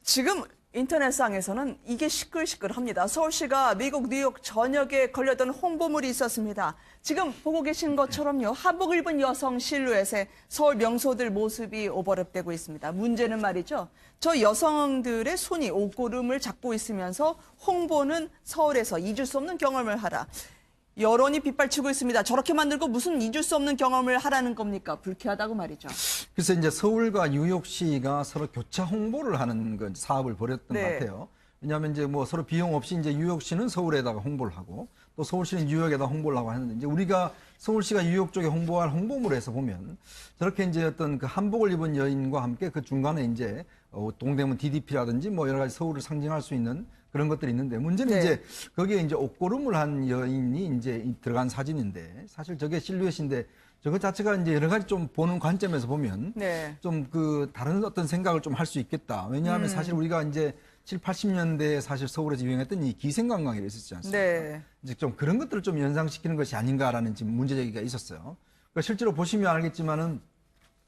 지금 인터넷상에서는 이게 시끌시끌합니다. 서울시가 미국 뉴욕 전역에 걸려던 홍보물이 있었습니다. 지금 보고 계신 것처럼요. 한복을 입은 여성 실루엣에 서울 명소들 모습이 오버랩되고 있습니다. 문제는 말이죠. 저 여성들의 손이 옷고름을 잡고 있으면서 홍보는 서울에서 잊을 수 없는 경험을 하라. 여론이 빗발치고 있습니다. 저렇게 만들고 무슨 잊을 수 없는 경험을 하라는 겁니까? 불쾌하다고 말이죠. 그래서 이제 서울과 뉴욕시가 서로 교차 홍보를 하는 그 사업을 벌였던 것 같아요. 왜냐하면 이제 뭐 서로 비용 없이 이제 뉴욕시는 서울에다가 홍보를 하고 또 서울시는 뉴욕에다 홍보를 하고 하는데 이제 우리가 서울시가 뉴욕 쪽에 홍보할 홍보물에서 보면 저렇게 이제 어떤 그 한복을 입은 여인과 함께 그 중간에 이제 동대문 DDP라든지 뭐 여러 가지 서울을 상징할 수 있는 그런 것들이 있는데 문제는 이제 거기에 이제 옷고름을 한 여인이 이제 들어간 사진인데 사실 저게 실루엣인데 저것 자체가 이제 여러 가지 좀 보는 관점에서 보면 좀 그 다른 어떤 생각을 좀 할 수 있겠다. 왜냐하면 사실 우리가 이제 7, 80년대에 사실 서울에서 유행했던 이 기생관광이 있었지 않습니까? 이제 좀 그런 것들을 좀 연상시키는 것이 아닌가라는 지금 문제제기가 있었어요. 그러니까 실제로 보시면 알겠지만은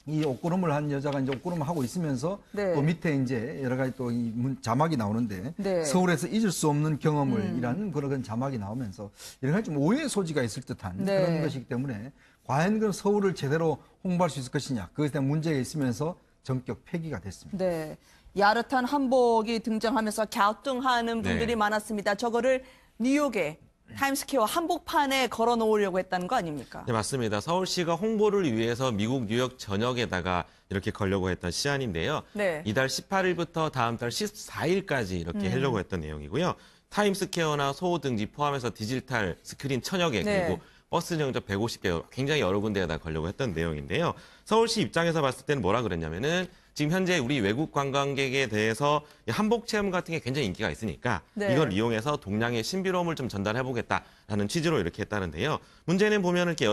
이 옷고름을 한 여자가 이제 옷고름을 하고 있으면서 또 밑에 이제 여러 가지 또 이 자막이 나오는데 서울에서 잊을 수 없는 경험을이라는 그런 자막이 나오면서 여러 가지 좀 오해의 소지가 있을 듯한 그런 것이기 때문에 과연 그 서울을 제대로 홍보할 수 있을 것이냐 그것에 대한 문제가 있으면서 전격 폐기가 됐습니다. 야릇한 한복이 등장하면서 갸우뚱하는 분들이 많았습니다. 저거를 뉴욕에 타임스퀘어 한복판에 걸어 놓으려고 했다는 거 아닙니까? 네, 맞습니다. 서울시가 홍보를 위해서 미국 뉴욕 전역에다가 이렇게 걸려고 했던 시안인데요. 이달 18일부터 다음 달 14일까지 이렇게 하려고 했던 내용이고요. 타임스퀘어나 소호 등지 포함해서 디지털 스크린 1000여 개 그리고 버스 정적 150개 굉장히 여러 군데에다 걸려고 했던 내용인데요. 서울시 입장에서 봤을 때는 뭐라 그랬냐면은 지금 현재 우리 외국 관광객에 대해서 한복 체험 같은 게 굉장히 인기가 있으니까 이걸 이용해서 동양의 신비로움을 좀 전달해보겠다라는 취지로 이렇게 했다는데요. 문제는 보면 이렇게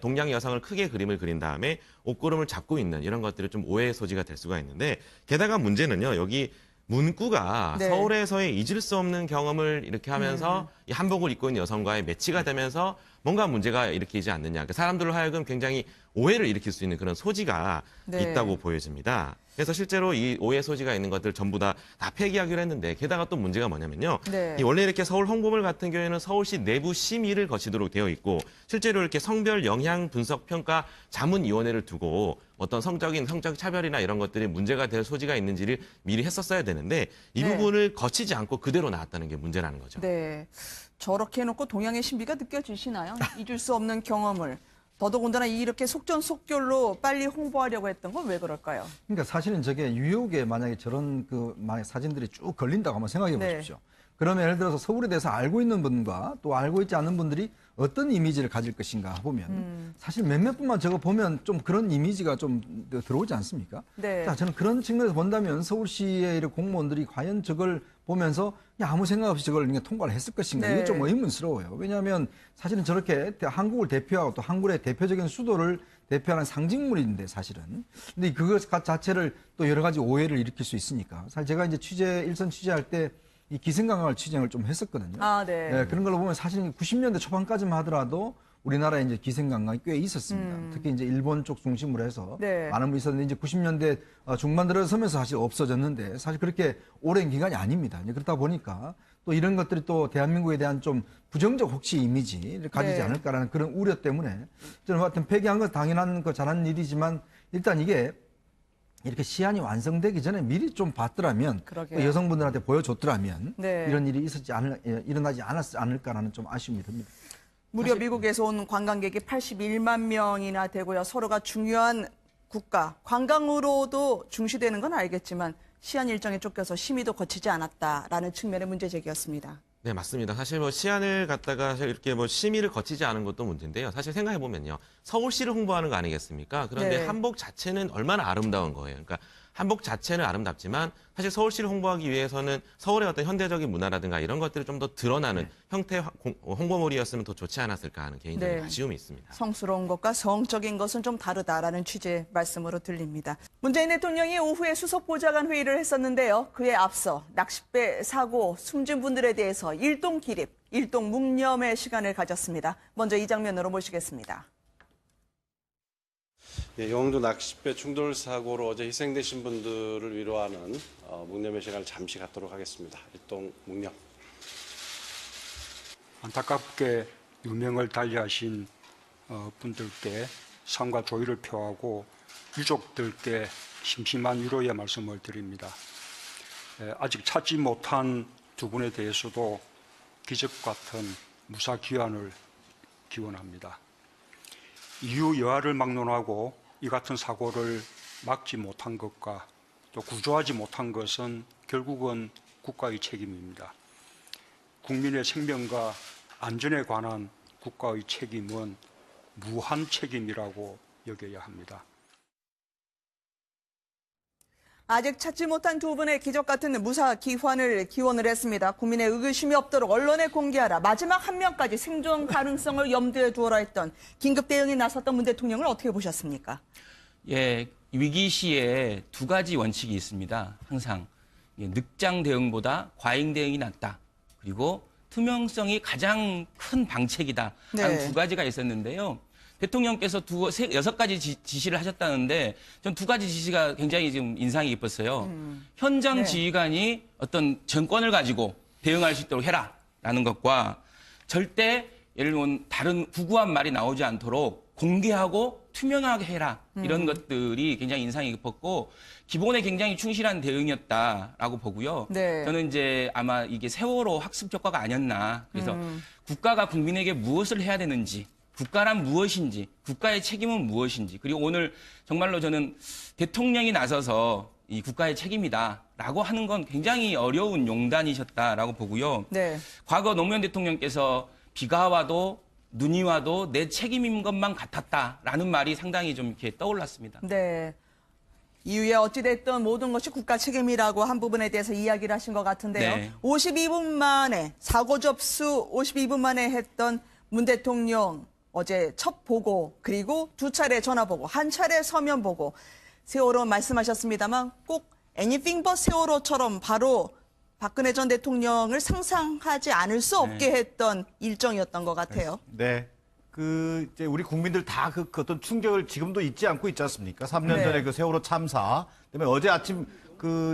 동양 여성을 크게 그림을 그린 다음에 옷고름을 잡고 있는 이런 것들이 좀 오해의 소지가 될 수가 있는데 게다가 문제는요. 여기 문구가 서울에서의 잊을 수 없는 경험을 이렇게 하면서 이 한복을 입고 있는 여성과의 매치가 되면서 뭔가 문제가 일으키지 않느냐. 그러니까 사람들로 하여금 굉장히 오해를 일으킬 수 있는 그런 소지가 있다고 보여집니다. 그래서 실제로 이 오해 소지가 있는 것들 전부 다 폐기하기로 했는데 게다가 또 문제가 뭐냐면요. 원래 이렇게 서울 홍보물 같은 경우에는 서울시 내부 심의를 거치도록 되어 있고 실제로 이렇게 성별 영향 분석 평가 자문위원회를 두고 어떤 성적 차별이나 이런 것들이 문제가 될 소지가 있는지를 미리 했었어야 되는데 이 부분을 거치지 않고 그대로 나왔다는 게 문제라는 거죠. 저렇게 해놓고 동양의 신비가 느껴지시나요? 잊을 수 없는 경험을. 더더군다나 이렇게 속전속결로 빨리 홍보하려고 했던 건 왜 그럴까요? 그러니까 사실은 저게 뉴욕에 만약에 저런 만약 사진들이 쭉 걸린다고 한번 생각해 보십시오. 그러면 예를 들어서 서울에 대해서 알고 있는 분과 또 알고 있지 않은 분들이 어떤 이미지를 가질 것인가 보면 사실 몇몇 분만 저거 보면 좀 그런 이미지가 좀 들어오지 않습니까? 자, 저는 그런 측면에서 본다면 서울시의 이런 공무원들이 과연 저걸 보면서 아무 생각 없이 저걸 통과를 했을 것인가 이게 좀 의문스러워요. 왜냐하면 사실은 저렇게 한국을 대표하고 또 한국의 대표적인 수도를 대표하는 상징물인데 사실은. 근데 그것 자체를 또 여러 가지 오해를 일으킬 수 있으니까. 사실 제가 이제 일선 취재할 때 이 기생관광을 취재를 좀 했었거든요. 그런 걸로 보면 사실 90년대 초반까지만 하더라도 우리나라에 이제 기생관광이 꽤 있었습니다. 특히 이제 일본 쪽 중심으로 해서 많은 분이 있었는데 이제 90년대 중반 들어서면서 사실 없어졌는데 사실 그렇게 오랜 기간이 아닙니다. 그렇다 보니까 또 이런 것들이 또 대한민국에 대한 좀 부정적 혹시 이미지를 가지지 않을까라는 그런 우려 때문에 저는 하여튼 폐기한 건 당연한 잘한 일이지만 일단 이게 이렇게 시안이 완성되기 전에 미리 좀 봤더라면 또 여성분들한테 보여줬더라면 이런 일이 일어나지 않을까라는 좀 아쉬움이 듭니다. 무려 미국에서 온 관광객이 81만 명이나 되고요. 서로가 중요한 국가, 관광으로도 중시되는 건 알겠지만 시안 일정에 쫓겨서 심의도 거치지 않았다라는 측면의 문제 제기였습니다. 네, 맞습니다. 사실 시안을 갖다가 이렇게 심의를 거치지 않은 것도 문제인데요. 사실 생각해 보면요. 서울시를 홍보하는 거 아니겠습니까? 그런데 한복 자체는 얼마나 아름다운 거예요. 그러니까 한복 자체는 아름답지만 사실 서울시를 홍보하기 위해서는 서울의 어떤 현대적인 문화라든가 이런 것들이 좀 더 드러나는 형태의 홍보물이었으면 더 좋지 않았을까 하는 개인적인 아쉬움이 있습니다. 성스러운 것과 성적인 것은 좀 다르다라는 취지의 말씀으로 들립니다. 문재인 대통령이 오후에 수석보좌관 회의를 했었는데요. 그에 앞서 낚싯배 사고 숨진 분들에 대해서 일동 기립, 일동 묵념의 시간을 가졌습니다. 먼저 이 장면으로 모시겠습니다. 예, 영흥도 낚싯배 충돌 사고로 어제 희생되신 분들을 위로하는 묵념의 시간을 잠시 갖도록 하겠습니다. 일동 묵념. 안타깝게 유명을 달리하신 분들께 상과 조의를 표하고 유족들께 심심한 위로의 말씀을 드립니다. 아직 찾지 못한 두 분에 대해서도 기적 같은 무사 귀환을 기원합니다. 이유 여하를 막론하고 이 같은 사고를 막지 못한 것과 또 구조하지 못한 것은 결국은 국가의 책임입니다. 국민의 생명과 안전에 관한 국가의 책임은 무한 책임이라고 여겨야 합니다. 아직 찾지 못한 두 분의 기적 같은 무사 귀환을 기원을 했습니다. 국민의 의구심이 없도록 언론에 공개하라. 마지막 한 명까지 생존 가능성을 염두에 두어라 했던 긴급 대응에 나섰던 문 대통령을 어떻게 보셨습니까? 예, 위기 시에 두 가지 원칙이 있습니다. 항상 늑장 대응보다 과잉 대응이 낫다. 그리고 투명성이 가장 큰 방책이다. 라는 네. 두 가지가 있었는데요. 대통령께서 6가지 지시를 하셨다는데 전 두 가지 지시가 굉장히 지금 인상이 깊었어요. 현장 네. 지휘관이 어떤 정권을 가지고 대응할 수 있도록 해라라는 것과 절대 예를 들면 다른 구구한 말이 나오지 않도록 공개하고 투명하게 해라. 이런 것들이 굉장히 인상이 깊었고 기본에 굉장히 충실한 대응이었다라고 보고요. 네. 저는 이제 아마 이게 세월호 학습 효과가 아니었나. 그래서 국가가 국민에게 무엇을 해야 되는지 국가란 무엇인지, 국가의 책임은 무엇인지, 그리고 오늘 정말로 저는 대통령이 나서서 이 국가의 책임이다라고 하는 건 굉장히 어려운 용단이셨다라고 보고요. 네. 과거 노무현 대통령께서 비가 와도 눈이 와도 내 책임인 것만 같았다라는 말이 상당히 좀 이렇게 떠올랐습니다. 네. 이후에 어찌됐든 모든 것이 국가 책임이라고 한 부분에 대해서 이야기를 하신 것 같은데요. 네. 52분 만에, 사고 접수 52분 만에 했던 문 대통령 어제 첫 보고, 그리고 두 차례 전화 보고, 한 차례 서면 보고, 세월호 말씀하셨습니다만 꼭 anything but 세월호처럼 바로 박근혜 전 대통령을 상상하지 않을 수 없게 했던 일정이었던 것 같아요. 네. 이제 우리 국민들 다 그 어떤 충격을 지금도 잊지 않고 있지 않습니까? 3년 네. 전에 그 세월호 참사. 그다음에 어제 아침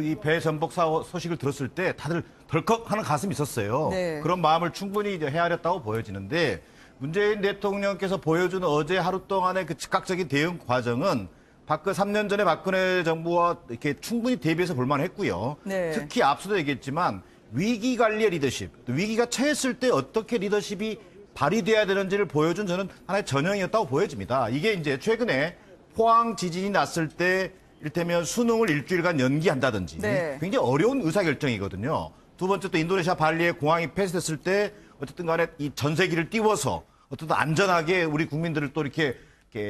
이 배 전복 사고 소식을 들었을 때 다들 덜컥 하는 가슴이 있었어요. 네. 그런 마음을 충분히 이제 헤아렸다고 보여지는데 문재인 대통령께서 보여준 어제 하루 동안의 그 즉각적인 대응 과정은 3년 전에 박근혜 정부와 이렇게 충분히 대비해서 볼만했고요. 네. 특히 앞서도 얘기했지만 위기 관리의 리더십, 또 위기가 처했을 때 어떻게 리더십이 발휘돼야 되는지를 보여준 저는 하나의 전형이었다고 보여집니다. 이게 이제 최근에 포항 지진이 났을 때 이를테면 수능을 일주일간 연기한다든지 네. 굉장히 어려운 의사결정이거든요. 두 번째 또 인도네시아 발리에 공항이 폐쇄됐을 때 어쨌든 간에 이 전세기를 띄워서 어쨌든 안전하게 우리 국민들을 또 이렇게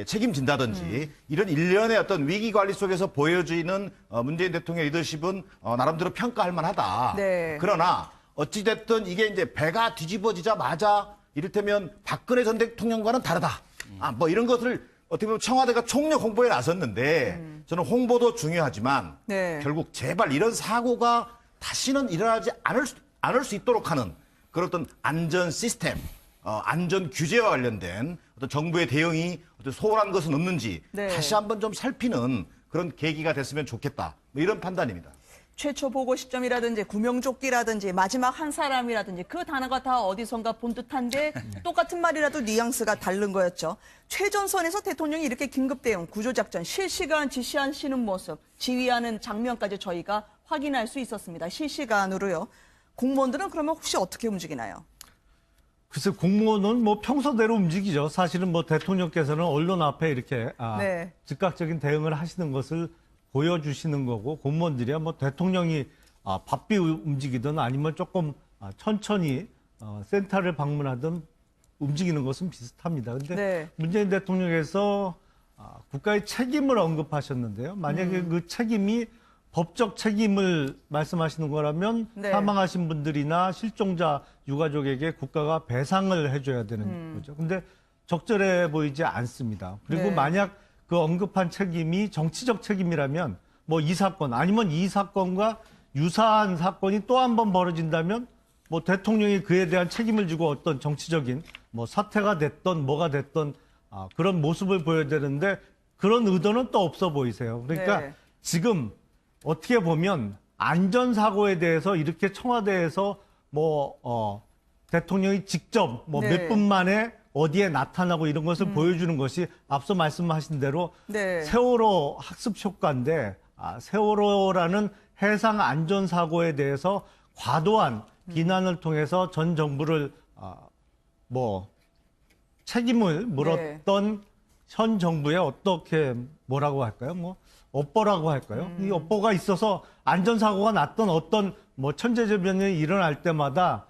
책임진다든지 이런 일련의 어떤 위기 관리 속에서 보여지는 문재인 대통령의 리더십은 나름대로 평가할 만하다. 네. 그러나 어찌됐든 이게 이제 배가 뒤집어지자마자 이를테면 박근혜 전 대통령과는 다르다. 뭐 이런 것을 어떻게 보면 청와대가 총력 홍보에 나섰는데 저는 홍보도 중요하지만 네. 결국 제발 이런 사고가 다시는 일어나지 않을 수 있도록 하는 그런 어떤 안전 시스템, 안전 규제와 관련된 어떤 정부의 대응이 어떤 소홀한 것은 없는지 네. 다시 한번 좀 살피는 그런 계기가 됐으면 좋겠다. 뭐 이런 판단입니다. 최초 보고 시점이라든지 구명조끼라든지 마지막 한 사람이라든지 그 단어가 다 어디선가 본 듯한데 똑같은 말이라도 뉘앙스가 다른 거였죠. 최전선에서 대통령이 이렇게 긴급 대응, 구조작전, 실시간 지시하시는 모습, 지휘하는 장면까지 저희가 확인할 수 있었습니다. 실시간으로요. 공무원들은 그러면 혹시 어떻게 움직이나요? 글쎄 공무원은 뭐 평소대로 움직이죠. 사실은 뭐 대통령께서는 언론 앞에 이렇게 네. 즉각적인 대응을 하시는 것을 보여주시는 거고 공무원들이야 뭐 대통령이 바삐 움직이든 아니면 조금 천천히 센터를 방문하든 움직이는 것은 비슷합니다. 근데 네. 문재인 대통령께서 국가의 책임을 언급하셨는데요. 만약에 그 책임이 법적 책임을 말씀하시는 거라면 네. 사망하신 분들이나 실종자 유가족에게 국가가 배상을 해줘야 되는 거죠. 근데 적절해 보이지 않습니다. 그리고 네. 만약 그 언급한 책임이 정치적 책임이라면 뭐 이 사건 아니면 이 사건과 유사한 사건이 또 한 번 벌어진다면 뭐 대통령이 그에 대한 책임을 지고 어떤 정치적인 뭐 사태가 됐던 뭐가 됐던 그런 모습을 보여야 되는데 그런 의도는 또 없어 보이세요. 그러니까 네. 지금 어떻게 보면 안전사고에 대해서 이렇게 청와대에서 대통령이 직접 네. 몇 분 만에 어디에 나타나고 이런 것을 보여주는 것이 앞서 말씀하신 대로 네. 세월호 학습 효과인데 세월호라는 해상 안전사고에 대해서 과도한 비난을 통해서 전 정부를 책임을 물었던 현 정부의 어떻게 뭐라고 할까요? 업보라고 할까요? 이 업보가 있어서 안전사고가 났던 어떤 천재지변이 일어날 때마다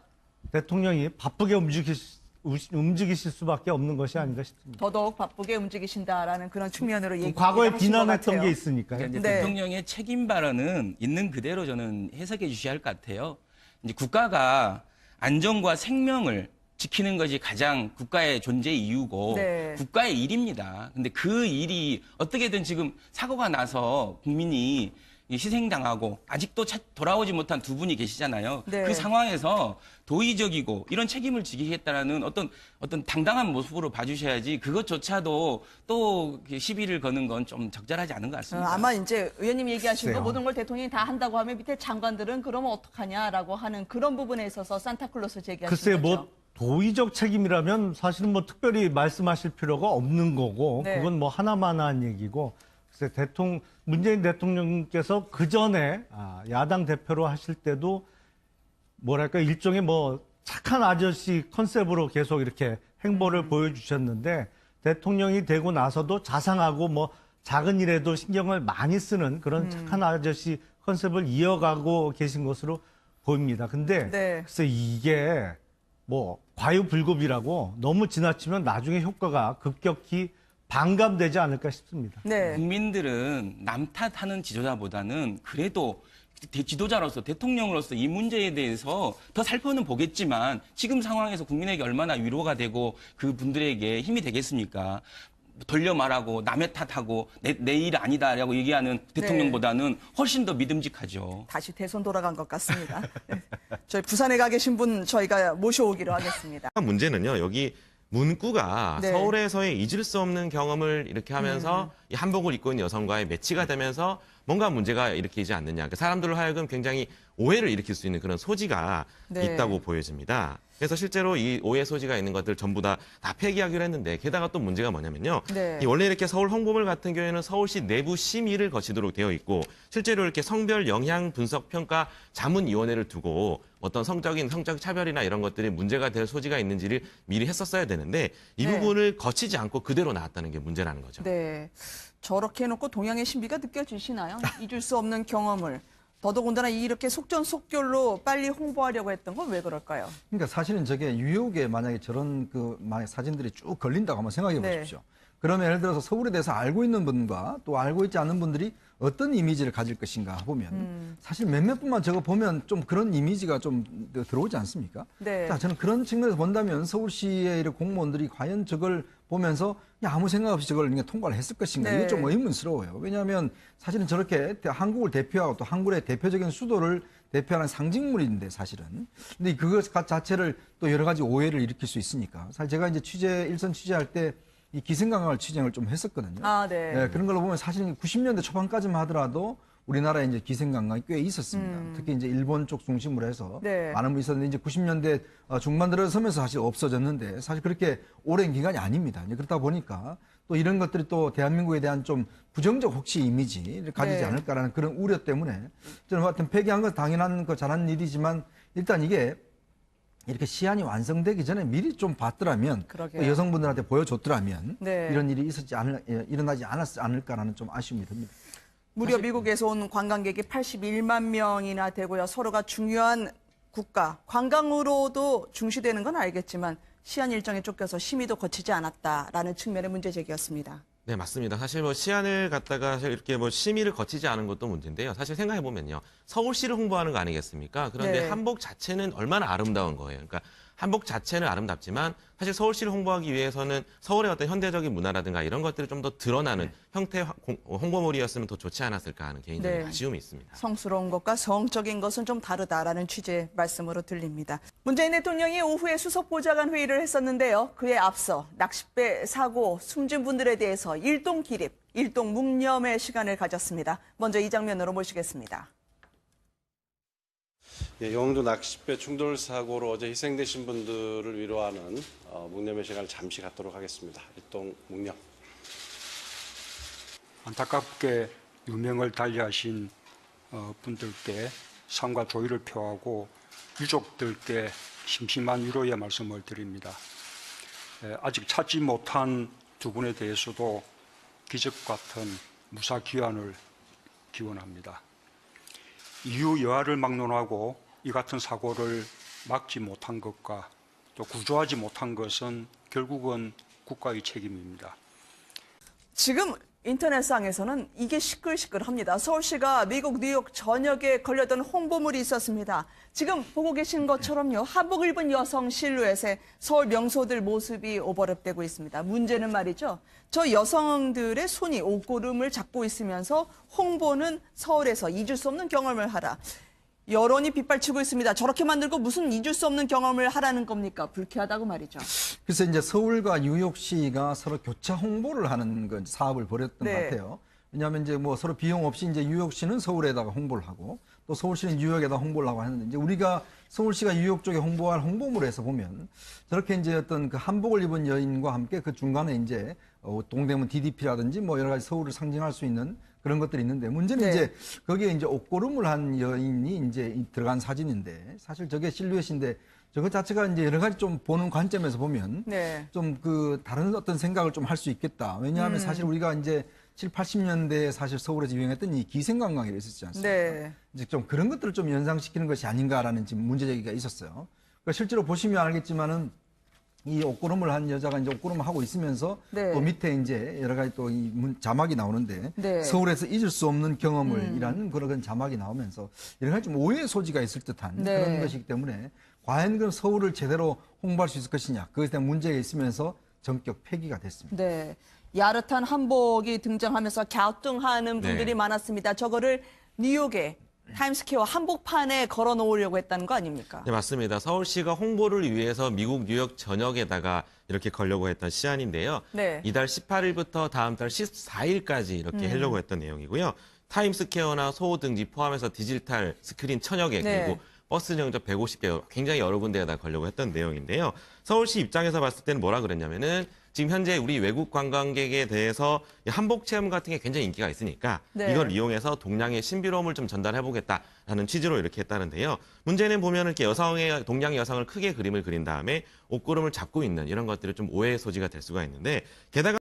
대통령이 바쁘게 움직이실 수밖에 없는 것이 아닌가 싶습니다. 더더욱 바쁘게 움직이신다라는 그런 측면으로 얘기하신 과거에 것 비난했던 같아요. 게 있으니까요. 그러니까 이제 네. 대통령의 책임 발언은 있는 그대로 저는 해석해 주셔야 할 것 같아요. 이제 국가가 안전과 생명을 지키는 것이 가장 국가의 존재 이유고 네. 국가의 일입니다. 근데 그 일이 어떻게든 지금 사고가 나서 국민이 희생당하고 아직도 돌아오지 못한 두 분이 계시잖아요. 네. 그 상황에서 도의적이고 이런 책임을 지키겠다라는 어떤 당당한 모습으로 봐주셔야지 그것조차도 또 시비를 거는 건 좀 적절하지 않은 것 같습니다. 아마 이제 의원님 얘기하신 거 글쎄요. 모든 걸 대통령이 다 한다고 하면 밑에 장관들은 그러면 어떡하냐라고 하는 그런 부분에 있어서 산타클로스 제기하신 글쎄요, 거죠. 도의적 책임이라면 사실은 특별히 말씀하실 필요가 없는 거고, 네. 그건 하나만한 얘기고, 글쎄 문재인 대통령께서 그 전에 야당 대표로 하실 때도 일종의 착한 아저씨 컨셉으로 계속 이렇게 행보를 보여주셨는데, 대통령이 되고 나서도 자상하고 작은 일에도 신경을 많이 쓰는 그런 착한 아저씨 컨셉을 이어가고 계신 것으로 보입니다. 근데 네. 글쎄 이게 과유불급이라고 너무 지나치면 나중에 효과가 급격히 반감되지 않을까 싶습니다. 네. 국민들은 남 탓하는 지도자보다는 그래도 지도자로서 대통령으로서 이 문제에 대해서 더 살펴는 보겠지만 지금 상황에서 국민에게 얼마나 위로가 되고 그분들에게 힘이 되겠습니까? 돌려 말하고 남의 탓하고 내 일 아니다라고 얘기하는 대통령보다는 훨씬 더 믿음직하죠. 다시 대선 돌아간 것 같습니다. 저희 부산에 가 계신 분 저희가 모셔오기로 하겠습니다. 문제는요, 여기 문구가 네. 서울에서의 잊을 수 없는 경험을 이렇게 하면서 이 한복을 입고 있는 여성과의 매치가 되면서 뭔가 문제가 일으키지 않느냐. 그러니까 사람들로 하여금 굉장히 오해를 일으킬 수 있는 그런 소지가 네. 있다고 보여집니다. 그래서 실제로 이 오해 소지가 있는 것들 전부 다 폐기하기로 했는데 게다가 또 문제가 뭐냐면요. 네. 이 원래 이렇게 서울 홍보물 같은 경우에는 서울시 내부 심의를 거치도록 되어 있고 실제로 이렇게 성별 영향 분석 평가 자문위원회를 두고 어떤 성적 차별이나 이런 것들이 문제가 될 소지가 있는지를 미리 했었어야 되는데 이 네. 부분을 거치지 않고 그대로 나왔다는 게 문제라는 거죠. 네. 저렇게 해놓고 동양의 신비가 느껴지시나요? 잊을 수 없는 경험을. 더더군다나 이렇게 속전속결로 빨리 홍보하려고 했던 건 왜 그럴까요? 그러니까 사실은 저게 뉴욕에 만약에 저런 만약 사진들이 쭉 걸린다고 한번 생각해 네. 보십시오. 그러면 예를 들어서 서울에 대해서 알고 있는 분과 또 알고 있지 않은 분들이 어떤 이미지를 가질 것인가 보면 사실 몇몇 분만 저거 보면 좀 그런 이미지가 좀 들어오지 않습니까? 네. 자, 저는 그런 측면에서 본다면 서울시의 이런 공무원들이 과연 저걸 보면서 아무 생각 없이 저걸 통과를 했을 것인가 네. 이게 좀 의문스러워요. 왜냐하면 사실은 저렇게 한국을 대표하고 또 한국의 대표적인 수도를 대표하는 상징물인데 사실은. 근데 그것 자체를 또 여러 가지 오해를 일으킬 수 있으니까. 사실 제가 이제 일선 취재할 때 이 기생강을 취재를 좀 했었거든요. 아, 네. 네, 그런 걸로 보면 사실은 90년대 초반까지만 하더라도 우리나라에 이제 기생강이 꽤 있었습니다. 특히 이제 일본 쪽 중심으로 해서 네. 많은 분이 있었는데 이제 90년대 중반 들어서면서 사실 없어졌는데 사실 그렇게 오랜 기간이 아닙니다. 이제 그렇다 보니까 또 이런 것들이 또 대한민국에 대한 좀 부정적 혹시 이미지를 가지지 네. 않을까라는 그런 우려 때문에 저는 하여튼 폐기한 건 당연한 잘한 일이지만 일단 이게 이렇게 시안이 완성되기 전에 미리 좀 봤더라면 그러게요. 또 여성분들한테 보여줬더라면 네. 이런 일이 일어나지 않았지 않을까라는 좀 아쉬움이 듭니다. 무려 미국에서 온 관광객이 81만 명이나 되고요. 서로가 중요한 국가, 관광으로도 중시되는 건 알겠지만 시안 일정에 쫓겨서 심의도 거치지 않았다라는 측면의 문제 제기였습니다. 네, 맞습니다. 사실 시안을 갖다가 이렇게 심의를 거치지 않은 것도 문제인데요. 사실 생각해 보면요. 서울시를 홍보하는 거 아니겠습니까? 그런데 네. 한복 자체는 얼마나 아름다운 거예요. 그러니까 한복 자체는 아름답지만 사실 서울시를 홍보하기 위해서는 서울의 어떤 현대적인 문화라든가 이런 것들이 좀 더 드러나는 형태의 홍보물이었으면 더 좋지 않았을까 하는 개인적인 네. 아쉬움이 있습니다. 성스러운 것과 성적인 것은 좀 다르다라는 취지의 말씀으로 들립니다. 문재인 대통령이 오후에 수석보좌관 회의를 했었는데요. 그에 앞서 낚싯배 사고 숨진 분들에 대해서 일동 기립, 일동 묵념의 시간을 가졌습니다. 먼저 이 장면으로 모시겠습니다. 예, 영흥도 낚싯배 충돌 사고로 어제 희생되신 분들을 위로하는 묵념의 시간을 잠시 갖도록 하겠습니다. 일동 묵념. 안타깝게 유명을 달리하신 분들께 상과 조의를 표하고 유족들께 심심한 위로의 말씀을 드립니다. 아직 찾지 못한 두 분에 대해서도 기적 같은 무사 귀환을 기원합니다. 이유 여하를 막론하고 이 같은 사고를 막지 못한 것과 또 구조하지 못한 것은 결국은 국가의 책임입니다. 지금 인터넷상에서는 이게 시끌시끌합니다. 서울시가 미국 뉴욕 전역에 걸렸던 홍보물이 있었습니다. 지금 보고 계신 것처럼요. 한복 입은 여성 실루엣에 서울 명소들 모습이 오버랩되고 있습니다. 문제는 말이죠. 저 여성들의 손이 옷고름을 잡고 있으면서 홍보는 서울에서 잊을 수 없는 경험을 하라. 여론이 빗발치고 있습니다. 저렇게 만들고 무슨 잊을 수 없는 경험을 하라는 겁니까? 불쾌하다고 말이죠. 그래서 이제 서울과 뉴욕시가 서로 교차 홍보를 하는 그 사업을 벌였던 것 같아요. 왜냐하면 이제 뭐 서로 비용 없이 이제 뉴욕시는 서울에다가 홍보를 하고 또 서울시는 뉴욕에다 홍보를 하고 하는데 이제 우리가 서울시가 뉴욕 쪽에 홍보할 홍보물에서 보면 저렇게 이제 어떤 그 한복을 입은 여인과 함께 그 중간에 이제 동대문 DDP라든지 뭐 여러 가지 서울을 상징할 수 있는 그런 것들이 있는데 문제는 이제 거기에 이제 옷고름을 한 여인이 이제 들어간 사진인데 사실 저게 실루엣인데 저것 자체가 이제 여러 가지 좀 보는 관점에서 보면 좀 그 다른 어떤 생각을 좀 할 수 있겠다. 왜냐하면 사실 우리가 이제 7, 80년대에 사실 서울에서 유행했던 이 기생관광이 있었지 않습니까? 이제 좀 그런 것들을 좀 연상시키는 것이 아닌가라는 지금 문제제기가 있었어요. 그러니까 실제로 보시면 알겠지만은 이 옷고름을 한 여자가 이제 옷고름을 하고 있으면서 또 밑에 이제 여러 가지 또 이 자막이 나오는데 서울에서 잊을 수 없는 경험을이라는 그런 자막이 나오면서 여러 가지 좀 오해의 소지가 있을 듯한 그런 것이기 때문에 과연 그 서울을 제대로 홍보할 수 있을 것이냐 그것에 대한 문제가 있으면서 전격 폐기가 됐습니다. 야릇한 한복이 등장하면서 갸우뚱하는 분들이 많았습니다. 저거를 뉴욕에 타임스퀘어 한복판에 걸어 놓으려고 했다는 거 아닙니까? 네, 맞습니다. 서울시가 홍보를 위해서 미국 뉴욕 전역에다가 이렇게 걸려고 했던 시안인데요. 이달 18일부터 다음 달 14일까지 이렇게 하려고 했던 내용이고요. 타임스퀘어나 소호 등지 포함해서 디지털 스크린 1000여 개 그리고 버스 정적 150개 굉장히 여러 군데에다 걸려고 했던 내용인데요. 서울시 입장에서 봤을 때는 뭐라 그랬냐면은 지금 현재 우리 외국 관광객에 대해서 한복 체험 같은 게 굉장히 인기가 있으니까 이걸 이용해서 동양의 신비로움을 좀 전달해보겠다라는 취지로 이렇게 했다는데요. 문제는 보면 이렇게 동양의 여성을 크게 그림을 그린 다음에 옷고름을 잡고 있는 이런 것들이 좀 오해의 소지가 될 수가 있는데 게다가